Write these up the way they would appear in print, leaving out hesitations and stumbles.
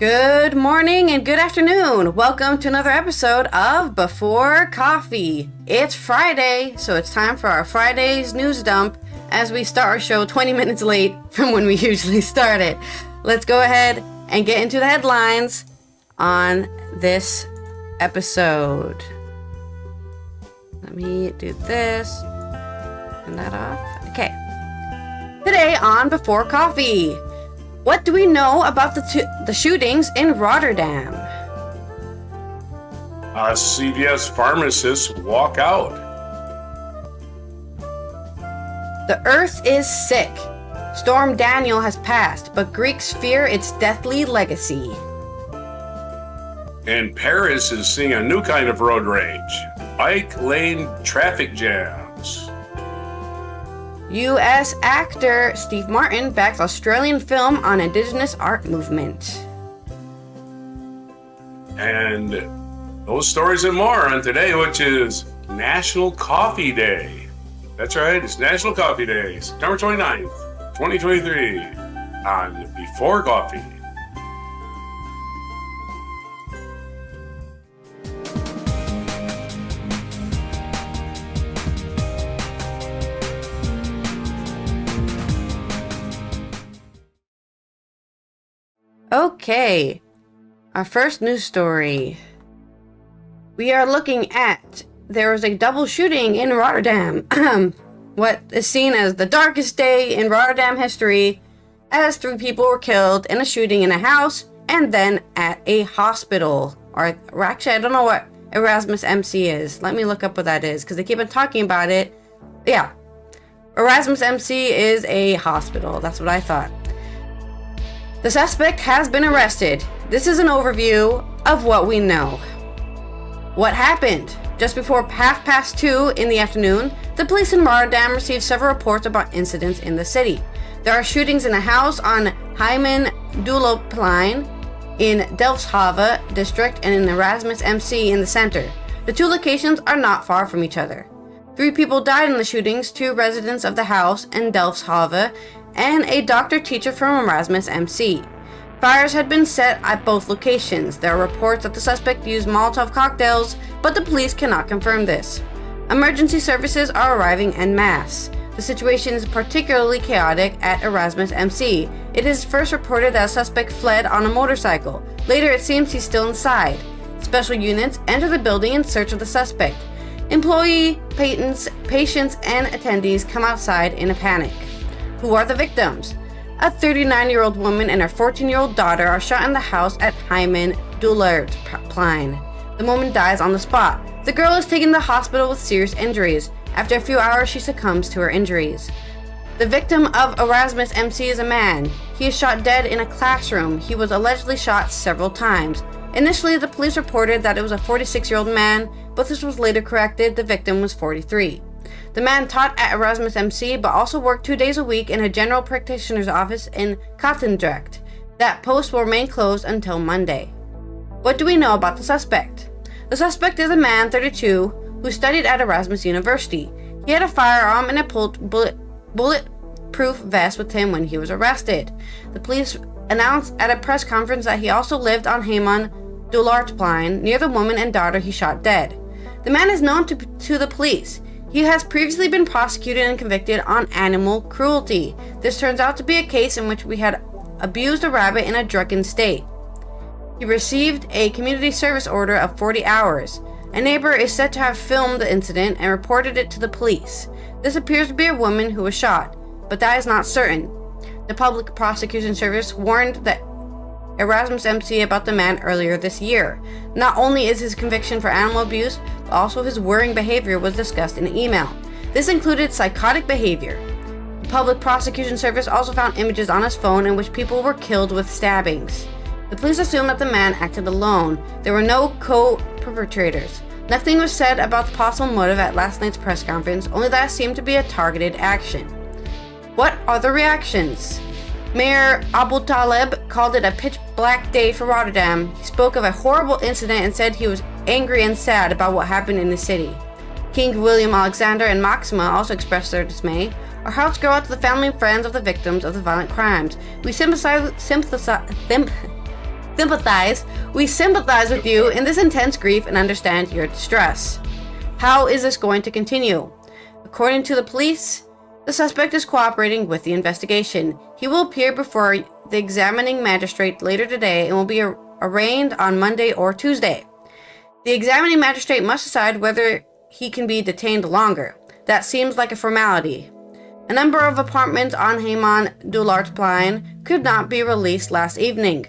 Good morning and good afternoon. Welcome to another episode of Before Coffee. It's Friday, so it's time for our Friday's news dump as we start our show 20 minutes late from when we usually start it. Let's go ahead and get into the headlines on this episode. Let me do this. Turn that off. Okay. Today on Before Coffee, what do we know about the shootings in Rotterdam? CVS pharmacists walk out. The Earth is sick. Storm Daniel has passed, but Greeks fear its deathly legacy. And Paris is seeing a new kind of road rage. Bike lane traffic jams. U.S. actor Steve Martin backs Australian film on Indigenous art movement. And those stories and more on today, which is National Coffee Day. That's right, it's National Coffee Day, September 29th, 2023, on Before Coffee. Okay, our first news story. We are looking at there was a double shooting in Rotterdam. What is seen as the darkest day in Rotterdam history, as 3 people were killed in a shooting in a house and then at a hospital. Or actually, I don't know what Erasmus MC is. Let me look up what that is because they keep on talking about it. Yeah, Erasmus MC is a hospital. That's what I thought. The suspect has been arrested. This is an overview of what we know. What happened? Just before 2:30 in the afternoon, the police in Rotterdam received several reports about incidents in the city. There are shootings in a house on Heimen-Dulloplein in Delfshaven district and in Erasmus MC in the center. The 2 locations are not far from each other. 3 people died in the shootings, 2 residents of the house in Delfshaven and a doctor-teacher from Erasmus MC. Fires had been set at both locations. There are reports that the suspect used Molotov cocktails, but the police cannot confirm this. Emergency services are arriving en masse. The situation is particularly chaotic at Erasmus MC. It is first reported that a suspect fled on a motorcycle. Later it seems he's still inside. Special units enter the building in search of the suspect. Employee, patients, and attendees come outside in a panic. Who are the victims? A 39-year-old woman and her 14-year-old daughter are shot in the house at Heimen-Dulloplein. The woman dies on the spot. The girl is taken to the hospital with serious injuries. After a few hours, she succumbs to her injuries. The victim of Erasmus MC is a man. He is shot dead in a classroom. He was allegedly shot several times. Initially, the police reported that it was a 46-year-old man, but this was later corrected. The victim was 43. The man taught at Erasmus MC, but also worked 2 days a week in a general practitioner's office in Katendrecht. That post will remain closed until Monday. What do we know about the suspect? The suspect is a man, 32, who studied at Erasmus University. He had a firearm and a bulletproof vest with him when he was arrested. The police announced at a press conference that he also lived on Heimen-Dulloplein near the woman and daughter he shot dead. The man is known to the police. He has previously been prosecuted and convicted on animal cruelty. This turns out to be a case in which we had abused a rabbit in a drunken state. He received a community service order of 40 hours. A neighbor is said to have filmed the incident and reported it to the police. This appears to be a woman who was shot, but that is not certain. The Public Prosecution Service warned that Erasmus MC about the man earlier this year. Not only is his conviction for animal abuse, but also his worrying behavior was discussed in an email. This included psychotic behavior. The Public Prosecution Service also found images on his phone in which people were killed with stabbings. The police assumed that the man acted alone. There were no co-perpetrators. Nothing was said about the possible motive at last night's press conference, only that it seemed to be a targeted action. What are the reactions? Mayor Abu Taleb called it a pitch-black day for Rotterdam. He spoke of a horrible incident and said he was angry and sad about what happened in the city. King William Alexander and Maxima also expressed their dismay. Our hearts go out to the family and friends of the victims of the violent crimes. We sympathize Sympathize. We sympathize with you in this intense grief and understand your distress. How is this going to continue? According to the police, the suspect is cooperating with the investigation. He will appear before the examining magistrate later today and will be arraigned on Monday or Tuesday. The examining magistrate must decide whether he can be detained longer. That seems like a formality. A number of apartments on Heyman Dulartplein could not be released last evening.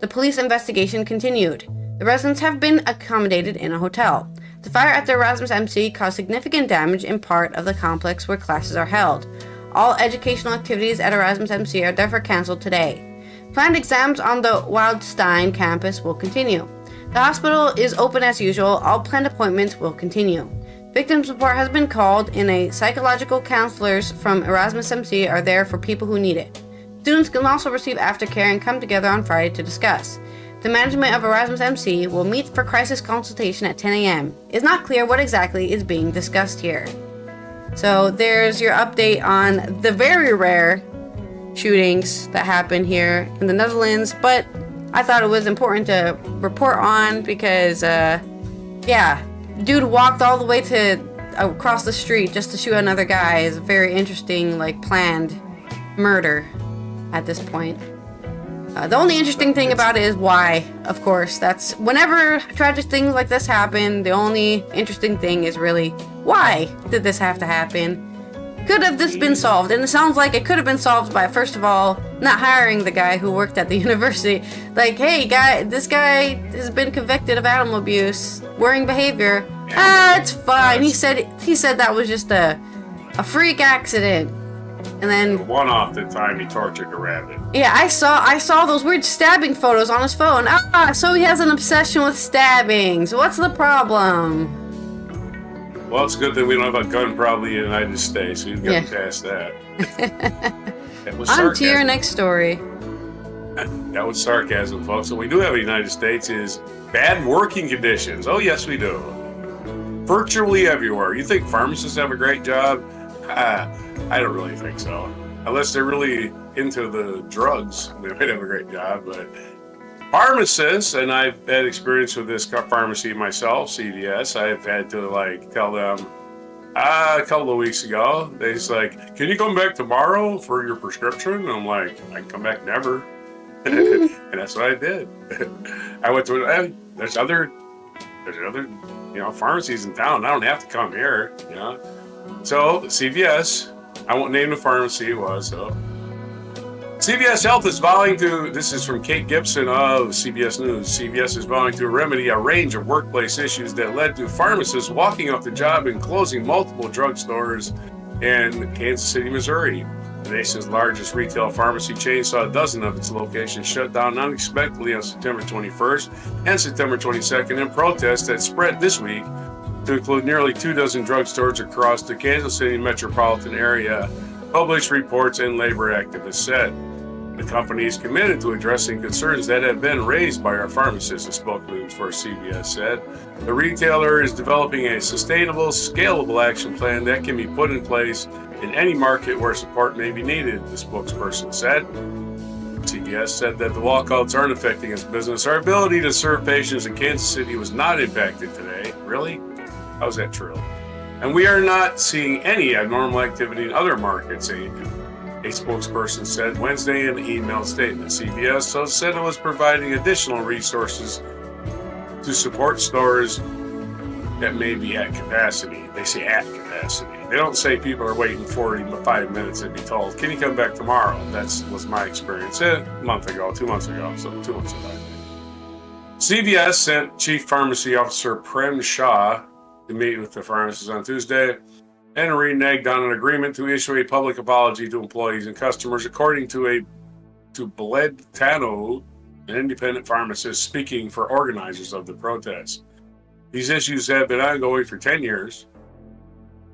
The police investigation continued. The residents have been accommodated in a hotel. The fire at the Erasmus MC caused significant damage in part of the complex where classes are held. All educational activities at Erasmus MC are therefore cancelled today. Planned exams on the Wildstein campus will continue. The hospital is open as usual. All planned appointments will continue. Victim support has been called in. Psychological counselors from Erasmus MC are there for people who need it. Students can also receive aftercare and come together on Friday to discuss. The management of Erasmus MC will meet for crisis consultation at 10 a.m. It's not clear what exactly is being discussed here. So there's your update on the very rare shootings that happen here in the Netherlands, but I thought it was important to report on because, dude walked all the way to across the street just to shoot another guy. Is a very interesting, planned murder at this point. The only interesting thing about it is why, of course. That's whenever tragic things like this happen, the only interesting thing is really, why did this have to happen? Could have this been solved? And it sounds like it could have been solved by, first of all, not hiring the guy who worked at the university. Like, hey, this guy has been convicted of animal abuse, worrying behavior. It's fine. He said that was just a freak accident. And then one-off the time he tortured a rabbit. Yeah, I saw those weird stabbing photos on his phone. So he has an obsession with stabbings. What's the problem? Well, it's a good thing we don't have a gun probably in the United States. We've got past that. That was sarcasm. On to your next story. That was sarcasm, folks. What we do have in the United States is bad working conditions. Oh, yes, we do. Virtually everywhere. You think pharmacists have a great job? I don't really think so. Unless they're really into the drugs, they might have a great job. But pharmacists, and I've had experience with this pharmacy myself, CVS, I've had to tell them a couple of weeks ago, they's like, can you come back tomorrow for your prescription? And I'm like, I can come back never. And that's what I did. I went to, there's other pharmacies in town. I don't have to come here, So CVS, I won't name the pharmacy it was, so. CVS Health is vowing to, this is from Kate Gibson of CBS News, CVS is vowing to remedy a range of workplace issues that led to pharmacists walking off the job and closing multiple drugstores in Kansas City, Missouri. The nation's largest retail pharmacy chain saw a dozen of its locations shut down unexpectedly on September 21st and September 22nd in protests that spread this week to include nearly 24 drugstores across the Kansas City metropolitan area, published reports and labor activists said. The company is committed to addressing concerns that have been raised by our pharmacists, a spokesman for CVS said. The retailer is developing a sustainable, scalable action plan that can be put in place in any market where support may be needed, the spokesperson said. CVS said that the walkouts aren't affecting its business. Our ability to serve patients in Kansas City was not impacted today. Really? How is that true? And we are not seeing any abnormal activity in other markets, a spokesperson said Wednesday in an emailed statement. CVS said it was providing additional resources to support stores that may be at capacity. They say at capacity. They don't say people are waiting 45 minutes and be told, can you come back tomorrow? That was my experience a month ago, 2 months ago, so 2 months ago. CVS sent Chief Pharmacy Officer Prem Shah to meet with the pharmacists on Tuesday and reneged on an agreement to issue a public apology to employees and customers, according to Bled Tano, an independent pharmacist speaking for organizers of the protest. These issues have been ongoing for 10 years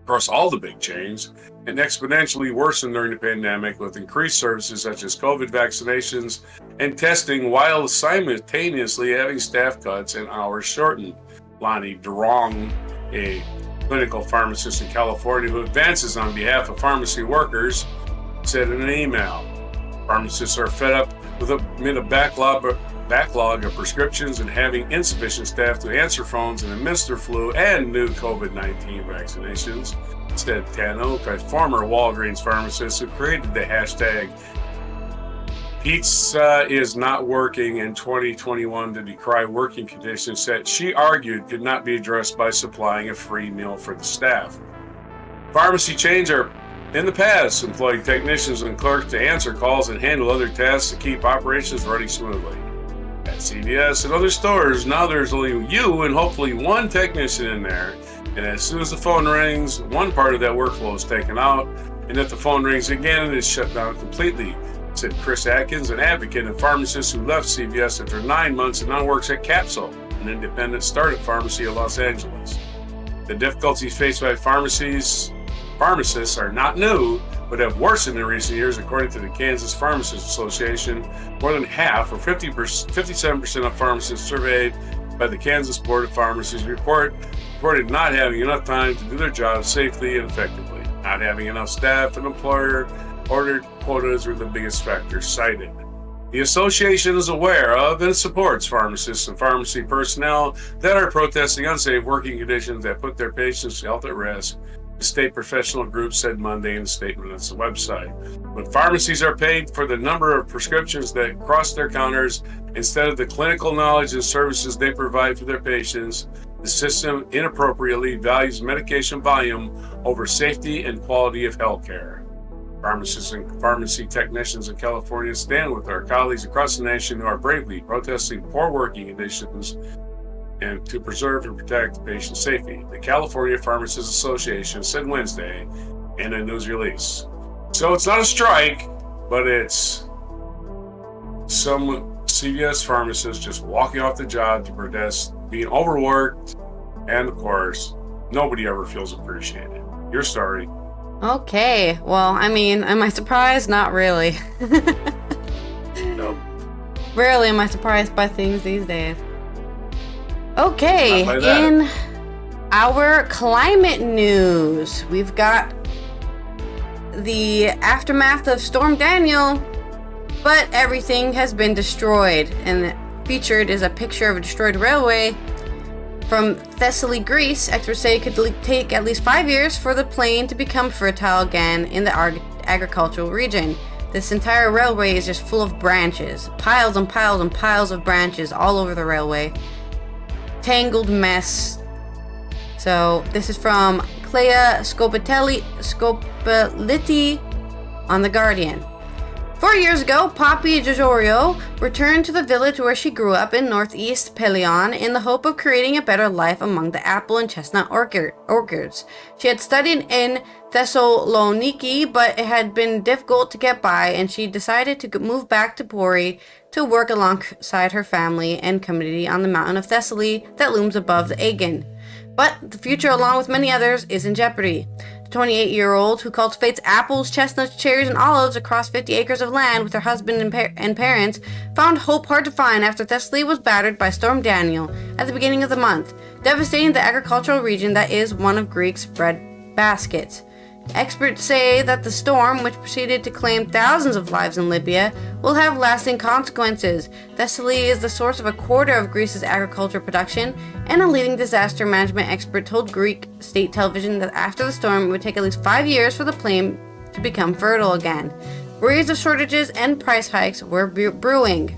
across all the big chains and exponentially worsened during the pandemic with increased services such as COVID vaccinations and testing while simultaneously having staff cuts and hours shortened. Lonnie Durong, a clinical pharmacist in California who advances on behalf of pharmacy workers, said in an email, pharmacists are fed up with amid a backlog backlog of prescriptions and having insufficient staff to answer phones and administer flu and new COVID-19 vaccinations, said Tanook, a former Walgreens pharmacist who created the hashtag Pizza is not working in 2021 to decry working conditions that she argued could not be addressed by supplying a free meal for the staff. Pharmacy chains are in the past employing technicians and clerks to answer calls and handle other tasks to keep operations running smoothly. At CVS and other stores, now there's only you and hopefully one technician in there, and as soon as the phone rings, one part of that workflow is taken out, and if the phone rings again, it is shut down completely, said Chris Atkins, an advocate and pharmacist who left CVS after 9 months and now works at Capsule, an independent startup pharmacy in Los Angeles. The difficulties faced by pharmacists are not new, but have worsened in recent years, according to the Kansas Pharmacists Association. More than half, or 57% of pharmacists surveyed by the Kansas Board of Pharmacies reported not having enough time to do their jobs safely and effectively. Not having enough staff and employer-ordered quotas were the biggest factors cited. The association is aware of and supports pharmacists and pharmacy personnel that are protesting unsafe working conditions that put their patients' health at risk, the state professional group said Monday in a statement on its website. But pharmacies are paid for the number of prescriptions that cross their counters instead of the clinical knowledge and services they provide for their patients. The system inappropriately values medication volume over safety and quality of health care. Pharmacists and pharmacy technicians in California stand with our colleagues across the nation who are bravely protesting poor working conditions and to preserve and protect the patient's safety, the California Pharmacists Association said Wednesday in a news release. So it's not a strike, but it's some CVS pharmacists just walking off the job to protest being overworked, and of course, nobody ever feels appreciated. Your story. Okay, well, I mean, am I surprised? Not really. Nope. Rarely am I surprised by things these days. Okay, Not by that. in our climate news, we've got the aftermath of Storm Daniel, but everything has been destroyed, and featured is a picture of a destroyed railway from Thessaly, Greece. Experts say it could take at least 5 years for the plain to become fertile again in the agricultural region. This entire railway is just full of branches, piles and piles and piles of branches all over the railway. Tangled mess. So this is from Clea Scopelliti on The Guardian. 4 years ago, Poppy Giorgio returned to the village where she grew up in northeast Pelion in the hope of creating a better life among the apple and chestnut orchards. She had studied in Thessaloniki, but it had been difficult to get by, and she decided to move back to Pori to work alongside her family and community on the mountain of Thessaly that looms above the Aegean. But the future, along with many others, is in jeopardy. The 28-year-old, who cultivates apples, chestnuts, cherries, and olives across 50 acres of land with her husband and parents, found hope hard to find after Thessaly was battered by Storm Daniel at the beginning of the month, devastating the agricultural region that is one of Greece's bread baskets. Experts say that the storm, which proceeded to claim thousands of lives in Libya, will have lasting consequences. Thessaly is the source of a quarter of Greece's agriculture production, and a leading disaster management expert told Greek state television that after the storm, it would take at least 5 years for the plain to become fertile again. Worries of shortages and price hikes were brewing.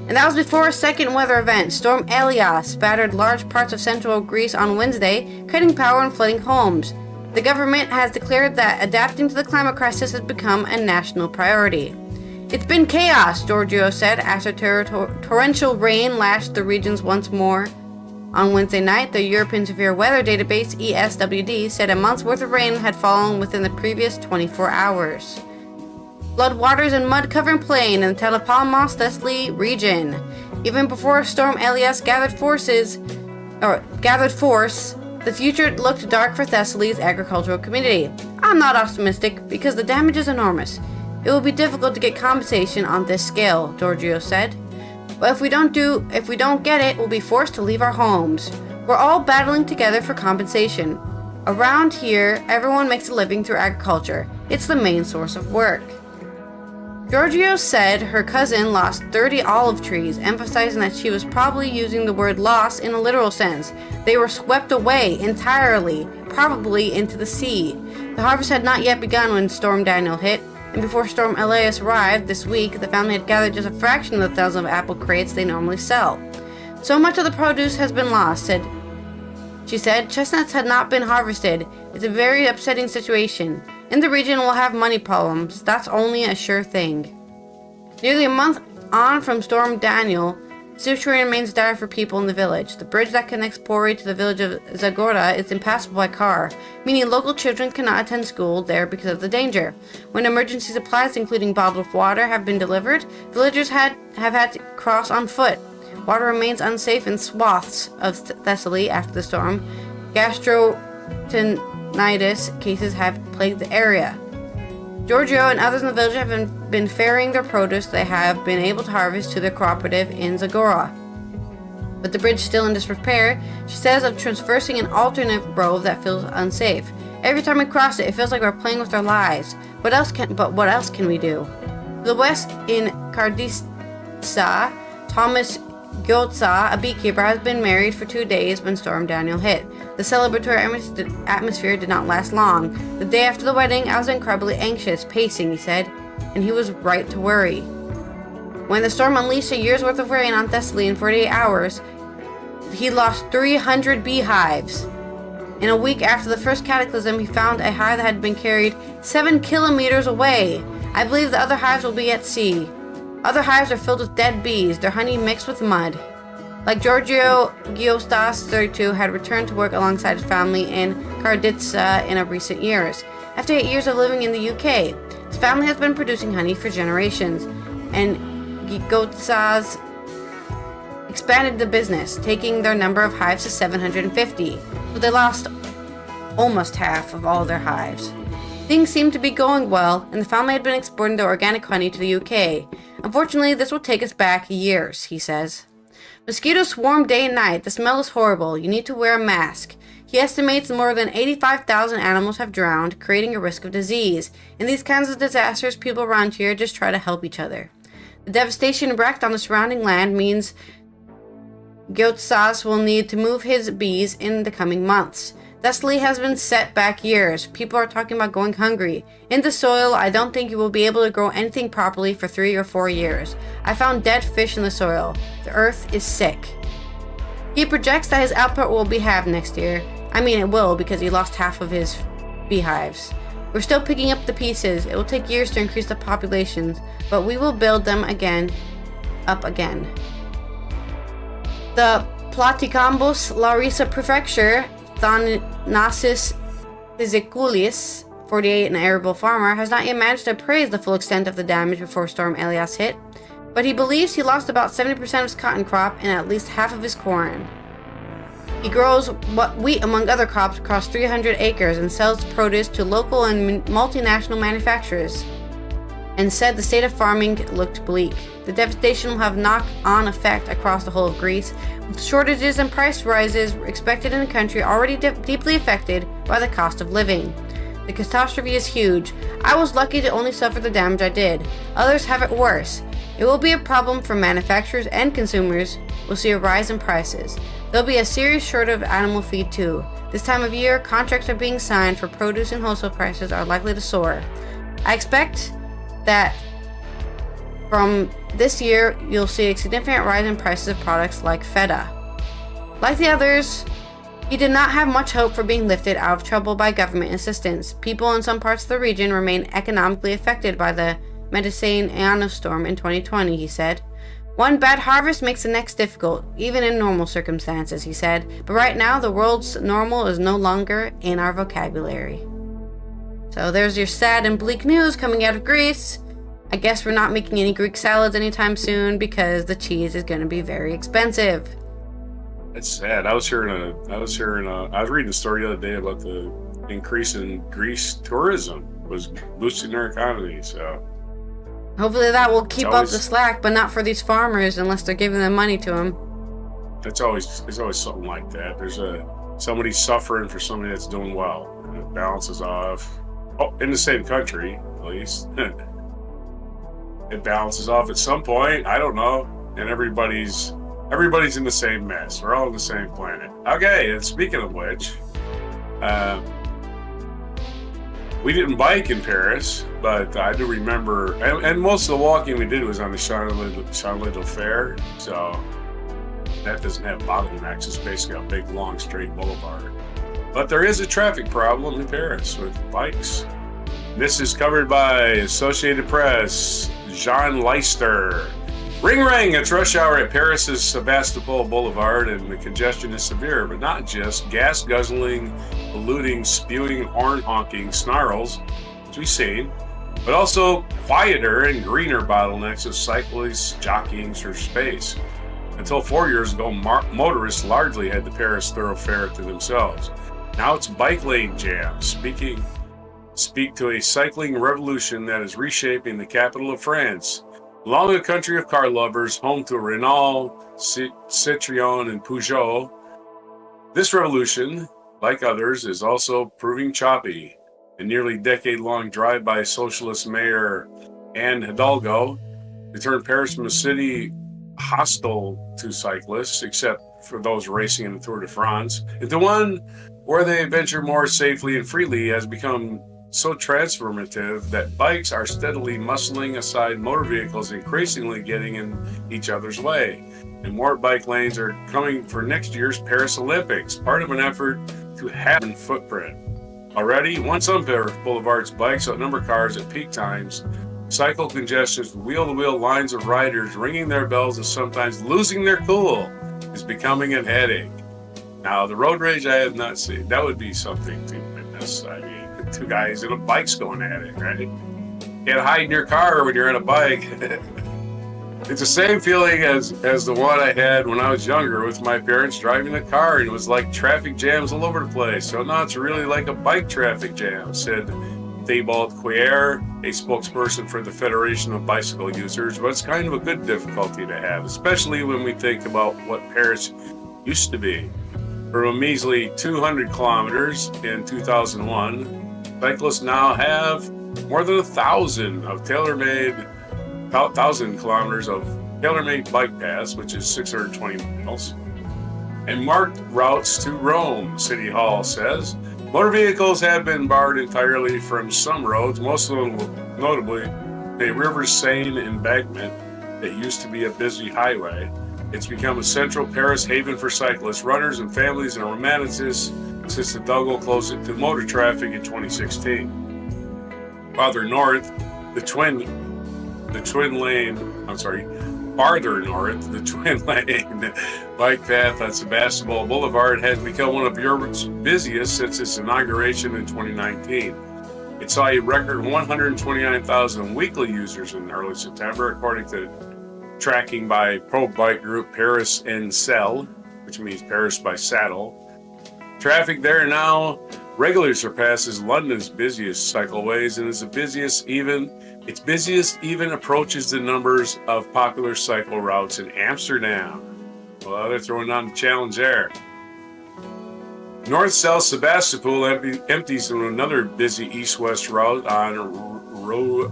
And that was before a second weather event. Storm Elias battered large parts of central Greece on Wednesday, cutting power and flooding homes. The government has declared that adapting to the climate crisis has become a national priority. It's been chaos, Giorgio said, after torrential rain lashed the regions once more. On Wednesday night, the European Severe Weather Database, ESWD, said a month's worth of rain had fallen within the previous 24 hours. Floodwaters and mud covering plain in the Telopalmos Thessaly region. Even before Storm Elias gathered force, the future looked dark for Thessaly's agricultural community. I'm not optimistic because the damage is enormous. It will be difficult to get compensation on this scale, Giorgio said. But if we don't get it, we'll be forced to leave our homes. We're all battling together for compensation. Around here, everyone makes a living through agriculture. It's the main source of work. Giorgio said her cousin lost 30 olive trees, emphasizing that she was probably using the word lost in a literal sense. They were swept away entirely, probably into the sea. The harvest had not yet begun when Storm Daniel hit, and before Storm Elias arrived this week, the family had gathered just a fraction of the thousands of apple crates they normally sell. So much of the produce has been lost, she said. Chestnuts had not been harvested. It's a very upsetting situation. In the region, we'll have money problems. That's only a sure thing. Nearly a month on from Storm Daniel, the situation remains dire for people in the village. The bridge that connects Pori to the village of Zagora is impassable by car, meaning local children cannot attend school there because of the danger. When emergency supplies, including bottled water, have been delivered, villagers have had to cross on foot. Water remains unsafe in swaths of Thessaly after the storm. Gastroenteritis cases have plagued the area. Giorgio and others in the village have been ferrying their produce they have been able to harvest to their cooperative in Zagora. With the bridge still in disrepair, she says of traversing an alternate road that feels unsafe. Every time we cross it, it feels like we're playing with our lives. What else can we do? To the west in Karditsa, Thomas Gyotza, a beekeeper, has been married for 2 days when Storm Daniel hit. The celebratory atmosphere did not last long. The day after the wedding, I was incredibly anxious, pacing, he said, and he was right to worry. When the storm unleashed a year's worth of rain on Thessaly in 48 hours, he lost 300 beehives. In a week after the first cataclysm, he found a hive that had been carried 7 kilometers away. I believe the other hives will be at sea. Other hives are filled with dead bees, their honey mixed with mud. Like Giorgio, Giostas, 32, had returned to work alongside his family in Karditsa in recent years. After 8 years of living in the UK, his family has been producing honey for generations, and Giostas expanded the business, taking their number of hives to 750, but they lost almost half of all their hives. Things seemed to be going well, and the family had been exporting their organic honey to the UK. Unfortunately, this will take us back years, he says. Mosquitoes swarm day and night. The smell is horrible. You need to wear a mask. He estimates more than 85,000 animals have drowned, creating a risk of disease. In these kinds of disasters, people around here just try to help each other. The devastation wreaked on the surrounding land means Gyotsas will need to move his bees in the coming months. Thessaly has been set back years. People are talking about going hungry. In the soil, I don't think you will be able to grow anything properly for 3 or 4 years. I found dead fish in the soil. The earth is sick. He projects that his output will be halved next year. I mean, it will, because he lost half of his beehives. We're still picking up the pieces. It will take years to increase the populations, but we will build them up again. The Platicambos Larissa Prefecture, Thanasis Physikulis, 48, an arable farmer, has not yet managed to appraise the full extent of the damage before Storm Elias hit, but he believes he lost about 70% of his cotton crop and at least half of his corn. He grows wheat among other crops across 300 acres and sells produce to local and multinational manufacturers, and said the state of farming looked bleak. The devastation will have knock-on effect across the whole of Greece, with shortages and price rises expected in a country already deeply affected by the cost of living. The catastrophe is huge. I was lucky to only suffer the damage I did. Others have it worse. It will be a problem for manufacturers and consumers. We'll see a rise in prices. There'll be a serious shortage of animal feed too. This time of year, contracts are being signed for produce and wholesale prices are likely to soar. I expect that from this year, you'll see a significant rise in prices of products like feta. Like the others, he did not have much hope for being lifted out of trouble by government assistance. People in some parts of the region remain economically affected by the Mediterranean storm in 2020, he said. One bad harvest makes the next difficult, even in normal circumstances, he said. But right now, the world's normal is no longer in our vocabulary. So there's your sad and bleak news coming out of Greece. I guess we're not making any Greek salads anytime soon because the cheese is going to be very expensive. That's sad. I was reading a story the other day about the increase in Greece tourism was boosting their economy. So hopefully that will keep up the slack, but not for these farmers unless they're giving them money to them. There's always something like that. There's somebody suffering for somebody that's doing well, and it balances off. Oh, in the same country, at least. It balances off at some point. I don't know. And everybody's in the same mess. We're all on the same planet. Okay, and speaking of which, we didn't bike in Paris, but I do remember, and most of the walking we did was on the Champs-Élysées Fair, so that doesn't have bottlenecks. It's basically a big, long, straight boulevard. But there is a traffic problem in Paris with bikes. This is covered by Associated Press, Jean Leister. Ring ring, it's rush hour at Paris's Sebastopol Boulevard, and the congestion is severe, but not just gas-guzzling, polluting, spewing, horn-honking snarls, as we've seen, but also quieter and greener bottlenecks of cyclists jockeying for space. Until 4 years ago, motorists largely had the Paris thoroughfare to themselves. Now it's bike lane jams. Speak to a cycling revolution that is reshaping the capital of France. Along a country of car lovers, home to Renault, Citroën, and Peugeot, this revolution, like others, is also proving choppy. A nearly decade-long drive by socialist mayor Anne Hidalgo to turn Paris from a city hostile to cyclists, except for those racing in the Tour de France, into one where they venture more safely and freely has become so transformative that bikes are steadily muscling aside motor vehicles, increasingly getting in each other's way. And more bike lanes are coming for next year's Paris Olympics, part of an effort to have a footprint. Already, once on Paris Boulevard's bikes outnumber cars at peak times, cycle congestions, wheel-to-wheel lines of riders ringing their bells and sometimes losing their cool is becoming a headache. Now, the road rage I have not seen. That would be something to witness. I mean, two guys in a bikes going at it, right? You can't hide in your car when you're on a bike. It's the same feeling as the one I had when I was younger with my parents driving a car, and it was like traffic jams all over the place. So now it's really like a bike traffic jam, said Thibault Quier, a spokesperson for the Federation of Bicycle Users. But it's kind of a good difficulty to have, especially when we think about what Paris used to be. From a measly 200 kilometers in 2001, cyclists now have more than 1,000 kilometers of tailor-made bike paths, which is 620 miles, and marked routes to Rome, City Hall says. Motor vehicles have been barred entirely from some roads, most of them notably a River Seine embankment that used to be a busy highway. It's become a central Paris haven for cyclists, runners, and families and romanticists since the Hidalgo closed it to motor traffic in 2016. Farther north, the twin lane bike path on Sebastopol Boulevard has become one of Europe's busiest since its inauguration in 2019. It saw a record 129,000 weekly users in early September, according to tracking by pro bike group Paris en Selle, which means Paris by saddle. Traffic there now regularly surpasses London's busiest cycleways, and its busiest even approaches the numbers of popular cycle routes in Amsterdam. Well, they're throwing on the challenge there. North-south Sebastopol empties into another busy east-west route on Rue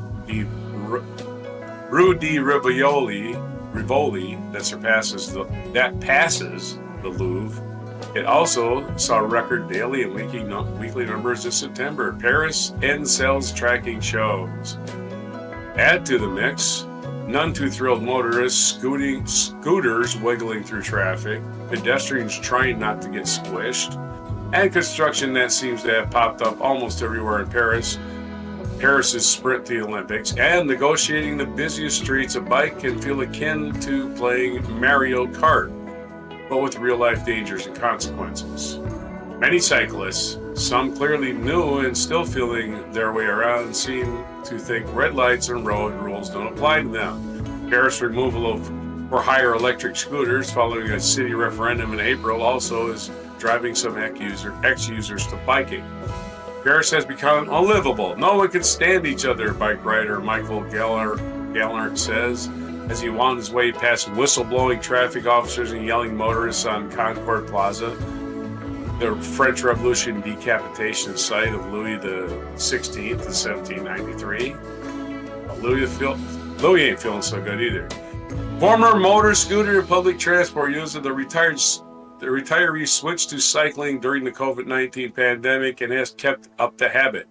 di Rivoli that passes the Louvre. It also saw record daily and weekly numbers this September. Paris en Selle's tracking shows. Add to the mix, none too thrilled motorists, scooters wiggling through traffic, pedestrians trying not to get squished, and construction that seems to have popped up almost everywhere in Paris's sprint to the Olympics, and negotiating the busiest streets. A bike can feel akin to playing Mario Kart, but with real-life dangers and consequences. Many cyclists, some clearly new and still feeling their way around, seem to think red lights and road rules don't apply to them. Paris' removal of for hire electric scooters following a city referendum in April also is driving some ex-users to biking. Paris has become unlivable. No one can stand each other, bike rider Michael Gallard says, as he wound his way past whistleblowing traffic officers and yelling motorists on Concord Plaza, the French Revolution decapitation site of Louis XVI in 1793. Louis Louis ain't feeling so good either. Former motor scooter and public transport user, the retiree switched to cycling during the COVID-19 pandemic and has kept up the habit.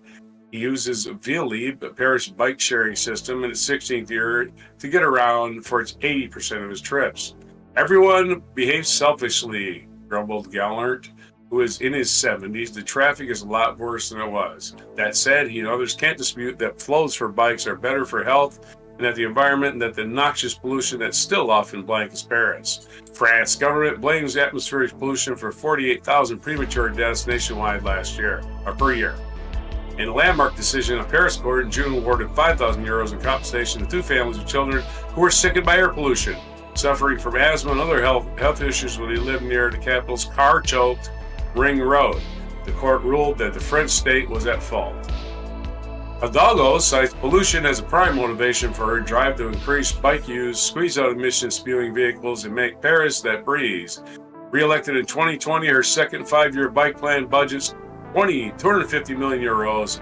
He uses Vielib, a Paris bike sharing system, in its 16th year to get around for its 80% of his trips. Everyone behaves selfishly, grumbled Gallert, who is in his 70s. The traffic is a lot worse than it was. That said, he and others can't dispute that flows for bikes are better for health and that the environment and that the noxious pollution that still often blankets Paris. France government blames atmospheric pollution for 48,000 premature deaths nationwide per year. In a landmark decision, a Paris court in June awarded 5,000 euros in compensation to two families of children who were sickened by air pollution, suffering from asthma and other health issues when they lived near the capital's car-choked Ring Road. The court ruled that the French state was at fault. Hidalgo cites pollution as a prime motivation for her drive to increase bike use, squeeze out emission-spewing vehicles, and make Paris that breathes. Re-elected in 2020, her second 5-year bike plan budgets 250 million euros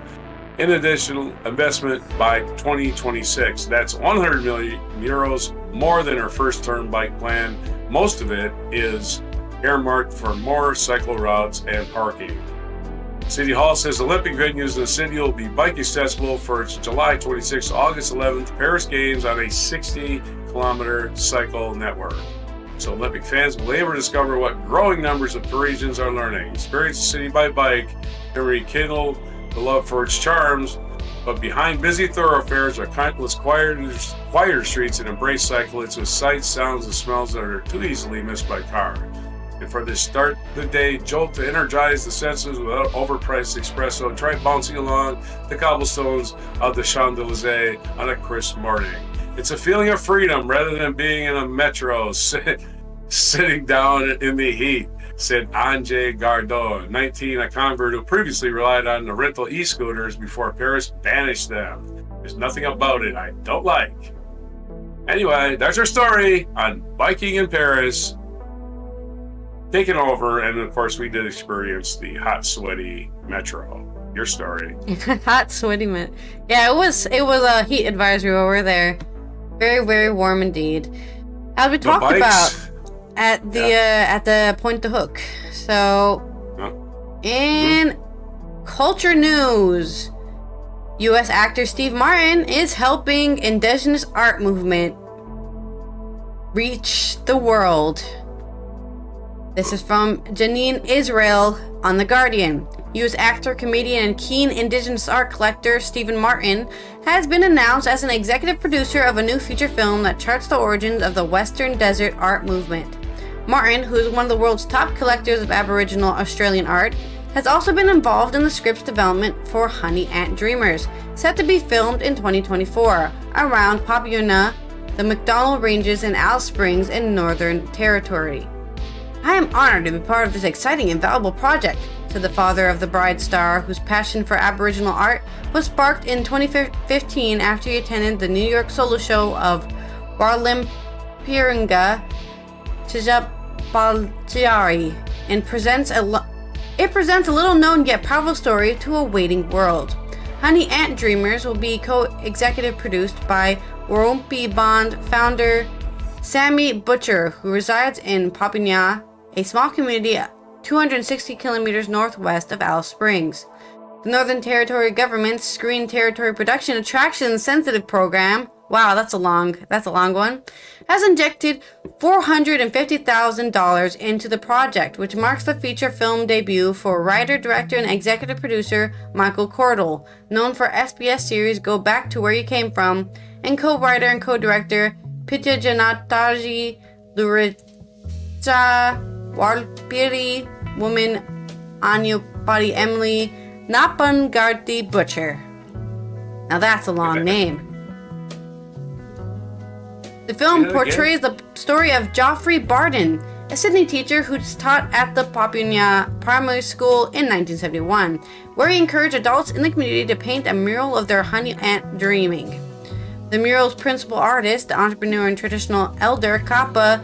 in additional investment by 2026. That's 100 million euros more than her first term bike plan. Most of it is earmarked for more cycle routes and parking. City Hall says Olympic venues in the city will be bike accessible for its July 26th to August 11th Paris Games on a 60-kilometer cycle network. So Olympic fans will be able to discover what growing numbers of Parisians are learning. Experience the city by bike and rekindle the love for its charms, but behind busy thoroughfares are countless quieter streets that embrace cyclists with sights, sounds, and smells that are too easily missed by car. And for this start the day jolt to energize the senses without overpriced espresso, try bouncing along the cobblestones of the Champs-Élysées on a crisp morning. It's a feeling of freedom rather than being in a metro sitting down in the heat, said Ange Gardot, 19, a convert who previously relied on the rental e-scooters before Paris banished them. There's nothing about it I don't like. Anyway, that's our story on biking in Paris. Taking over, and of course we did experience the hot, sweaty metro. Your story. Hot, sweaty metro. Yeah, it was a heat advisory over there. Very, very warm indeed. As we talked about at the Point to Hook. So, in culture news, U.S. actor Steve Martin is helping indigenous art movement reach the world. This is from Janine Israel on The Guardian. U.S. actor, comedian, and keen indigenous art collector Stephen Martin has been announced as an executive producer of a new feature film that charts the origins of the Western Desert art movement. Martin, who is one of the world's top collectors of Aboriginal Australian art, has also been involved in the script's development for Honey Ant Dreamers, set to be filmed in 2024, around Papiuna, the McDonnell Ranges, and Alice Springs in Northern Territory. I am honored to be part of this exciting and valuable project, said the father of the bride star, whose passion for Aboriginal art was sparked in 2015 after he attended the New York solo show of Warlimpiringa Tijapaljiari, and presents a little-known yet powerful story to a waiting world. Honey Ant Dreamers will be co-executive produced by Warumpi Bond founder Sammy Butcher, who resides in Papinia, a small community 260 kilometers northwest of Alice Springs. The Northern Territory government's Screen Territory Production Attraction Sensitive program, wow, that's a long one, has injected $450,000 into the project, which marks the feature film debut for writer, director, and executive producer Michael Cordell, known for SBS series Go Back to Where You Came From, and co-writer and co-director Pitya Janataji Luricha Walpiri Woman Anyupati Emily Napangarti Butcher. Now that's a long name. The film portrays the story of Geoffrey Barden, a Sydney teacher who taught at the Papunya Primary School in 1971, where he encouraged adults in the community to paint a mural of their honey ant dreaming. The mural's principal artist, the entrepreneur and traditional elder Kappa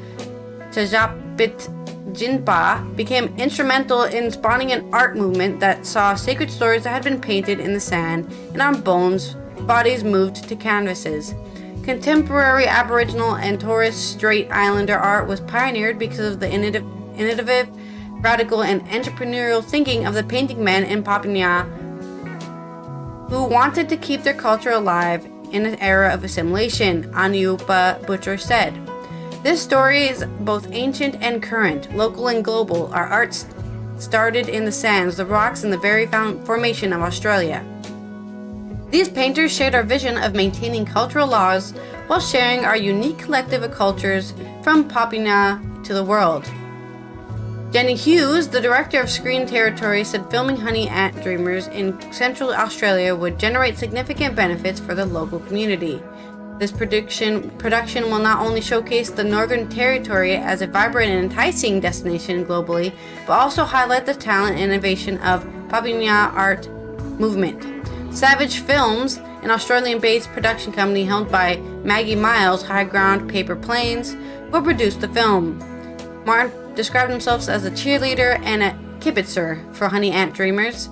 Tajapit Jinpa, became instrumental in spawning an art movement that saw sacred stories that had been painted in the sand and on bones, bodies moved to canvases. Contemporary Aboriginal and Torres Strait Islander art was pioneered because of the innovative, radical, and entrepreneurial thinking of the painting men in Papua who wanted to keep their culture alive in an era of assimilation, Anupa Butcher said. This story is both ancient and current, local and global. Our art started in the sands, the rocks, and the very formation of Australia. These painters shared our vision of maintaining cultural laws while sharing our unique collective of cultures from Papua to the world. Jenny Hughes, the director of Screen Territory, said filming Honey Ant Dreamers in Central Australia would generate significant benefits for the local community. This production will not only showcase the Northern Territory as a vibrant and enticing destination globally, but also highlight the talent and innovation of Papua art movement. Savage Films, an Australian-based production company held by Maggie Miles, High Ground Paper Planes, will produce the film. Martin described himself as a cheerleader and a kibitzer for Honey Ant Dreamers.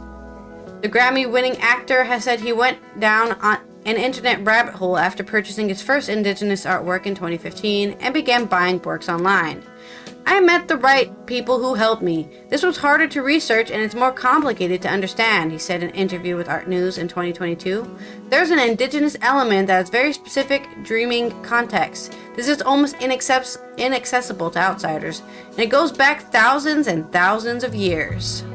The Grammy-winning actor has said he went down on an internet rabbit hole after purchasing his first Indigenous artwork in 2015 and began buying works online. I met the right people who helped me. This was harder to research and it's more complicated to understand, he said in an interview with Art News in 2022. There's an Indigenous element that has very specific dreaming context. This is almost inaccessible to outsiders, and it goes back thousands and thousands of years.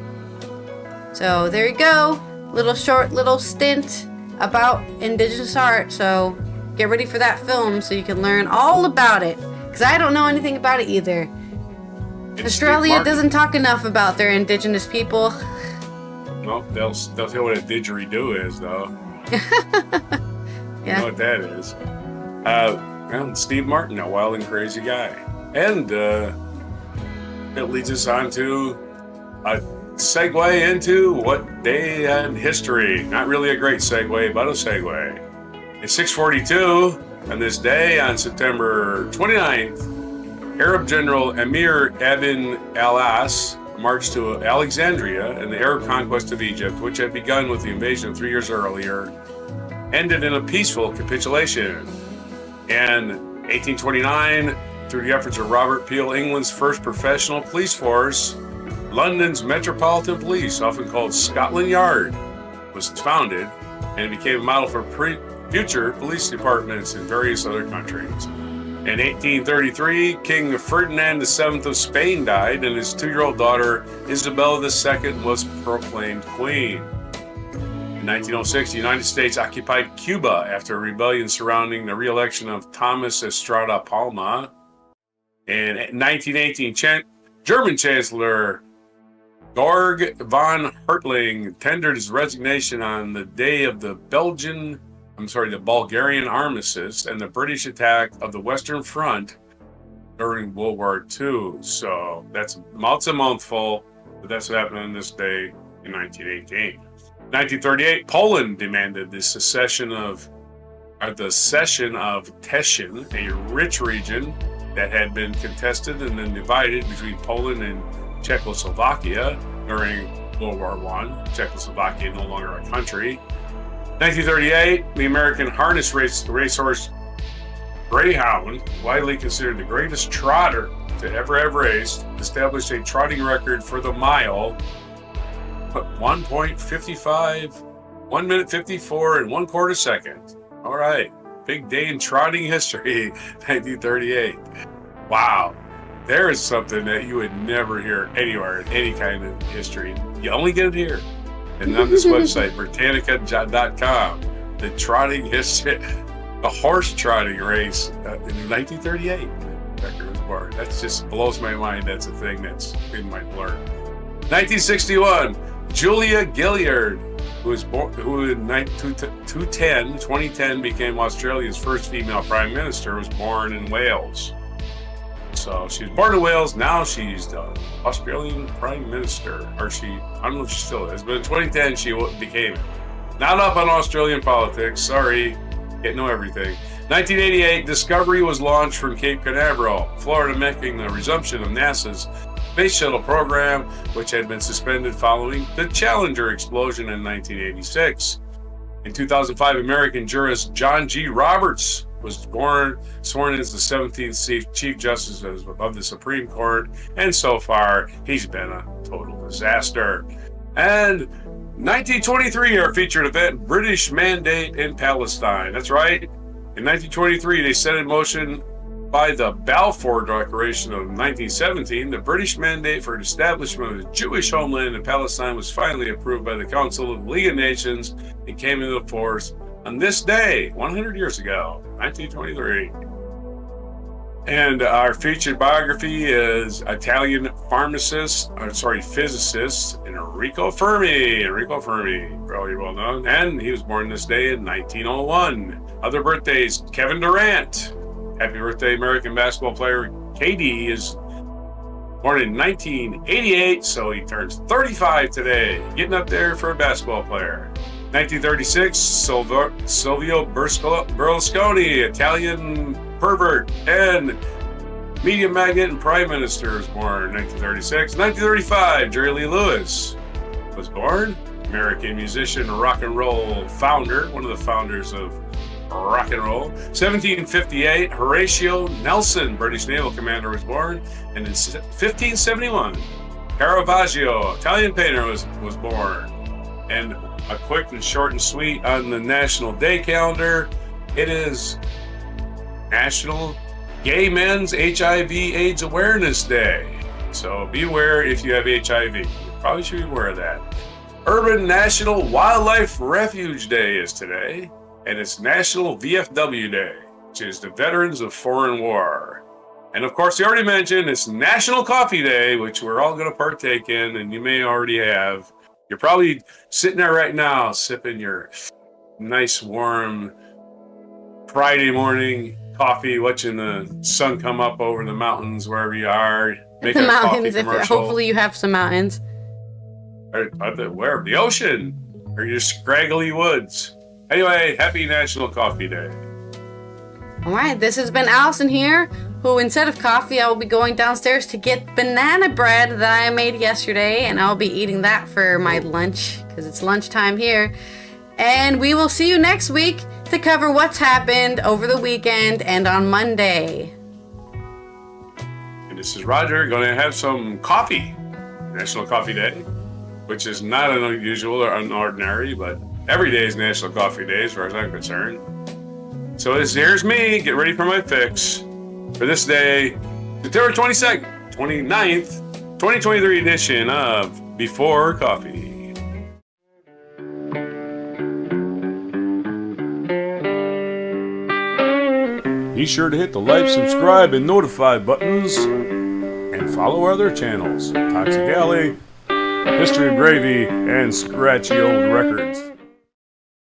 So there you go, little stint about Indigenous art. So get ready for that film so you can learn all about it, because I don't know anything about it either. Australia doesn't talk enough about their Indigenous people. Well, they'll tell what a didgeridoo is, though. Yeah. You know what that is. And Steve Martin, a wild and crazy guy. And it leads us on to a segue into what day in history. Not really a great segue, but a segue. It's 642 on this day on September 29th. Arab General Emir Ibn al-As marched to Alexandria, and the Arab conquest of Egypt, which had begun with the invasion 3 years earlier, ended in a peaceful capitulation. In 1829, through the efforts of Robert Peel, England's first professional police force, London's Metropolitan Police, often called Scotland Yard, was founded, and it became a model for future police departments in various other countries. In 1833, King Ferdinand VII of Spain died, and his 2-year-old daughter, Isabella II, was proclaimed queen. In 1906, the United States occupied Cuba after a rebellion surrounding the re-election of Thomas Estrada Palma. In 1918, German Chancellor Georg von Hertling tendered his resignation on the day of the Bulgarian armistice and the British attack of the Western Front during World War II. So that's a mouthful, but that's what happened on this day in 1918. 1938, Poland demanded the cession of Teschen, a rich region that had been contested and then divided between Poland and Czechoslovakia during World War I. Czechoslovakia no longer a country. 1938, the American harness racehorse Greyhound, widely considered the greatest trotter to ever have raced, established a trotting record for the mile, 1.55, 1 minute 54 and 1/4 second. All right, big day in trotting history, 1938. Wow, there is something that you would never hear anywhere in any kind of history. You only get it here. And on this website, Britannica.com, the trotting history, the horse trotting race in 1938. That just blows my mind. That's a thing that's in my blur. 1961, Julia Gillard, who in 2010 became Australia's first female prime minister, was born in Wales. So she was born in Wales. Now she's the Australian Prime Minister. I don't know if she still is, but in 2010 she became it. Not up on Australian politics. Sorry, can't know everything. 1988, Discovery was launched from Cape Canaveral, Florida, making the resumption of NASA's Space Shuttle program, which had been suspended following the Challenger explosion in 1986. In 2005, American jurist John G. Roberts was sworn as the 17th Chief Justice of the Supreme Court, and so far, he's been a total disaster. And 1923, our featured event, British Mandate in Palestine. That's right. In 1923, they set in motion by the Balfour Declaration of 1917, the British mandate for an establishment of a Jewish homeland in Palestine was finally approved by the Council of the League of Nations and came into force on this day, 100 years ago, 1923. And our featured biography is Italian physicist Enrico Fermi. Probably well known. And he was born this day in 1901. Other birthdays, Kevin Durant. Happy birthday, American basketball player. KD is born in 1988, so he turns 35 today. Getting up there for a basketball player. 1936, Silvio Berlusconi, Italian pervert and media magnate and prime minister, was born. 1936. 1935, Jerry Lee Lewis was born. American musician, rock and roll founder, one of the founders of rock and roll. 1758, Horatio Nelson, British naval commander, was born. And in 1571, Caravaggio, Italian painter, was born. And a quick and short and sweet on the National Day calendar, it is National Gay Men's HIV/AIDS Awareness Day. So be aware if you have HIV. You probably should be aware of that. Urban National Wildlife Refuge Day is today. And it's National VFW Day, which is the Veterans of Foreign War. And of course, we already mentioned it's National Coffee Day, which we're all going to partake in, and you may already have. You're probably sitting there right now, sipping your nice, warm Friday morning coffee, watching the sun come up over the mountains wherever you are. The mountains, hopefully you have some mountains. Where? The ocean, or your scraggly woods. Anyway, happy National Coffee Day. All right, this has been Allison here, who instead of coffee, I will be going downstairs to get banana bread that I made yesterday, and I'll be eating that for my lunch, because it's lunchtime here. And we will see you next week to cover what's happened over the weekend and on Monday. And this is Roger, going to have some coffee. National Coffee Day, which is not an unusual or unordinary, but every day is National Coffee Day as far as I'm concerned. So here's me, get ready for my fix for this day, September 22nd, 29th, 2023 edition of Before Coffee. Be sure to hit the like, subscribe, and notify buttons, and follow our other channels, Toxic Alley, History of Gravy, and Scratchy Old Records.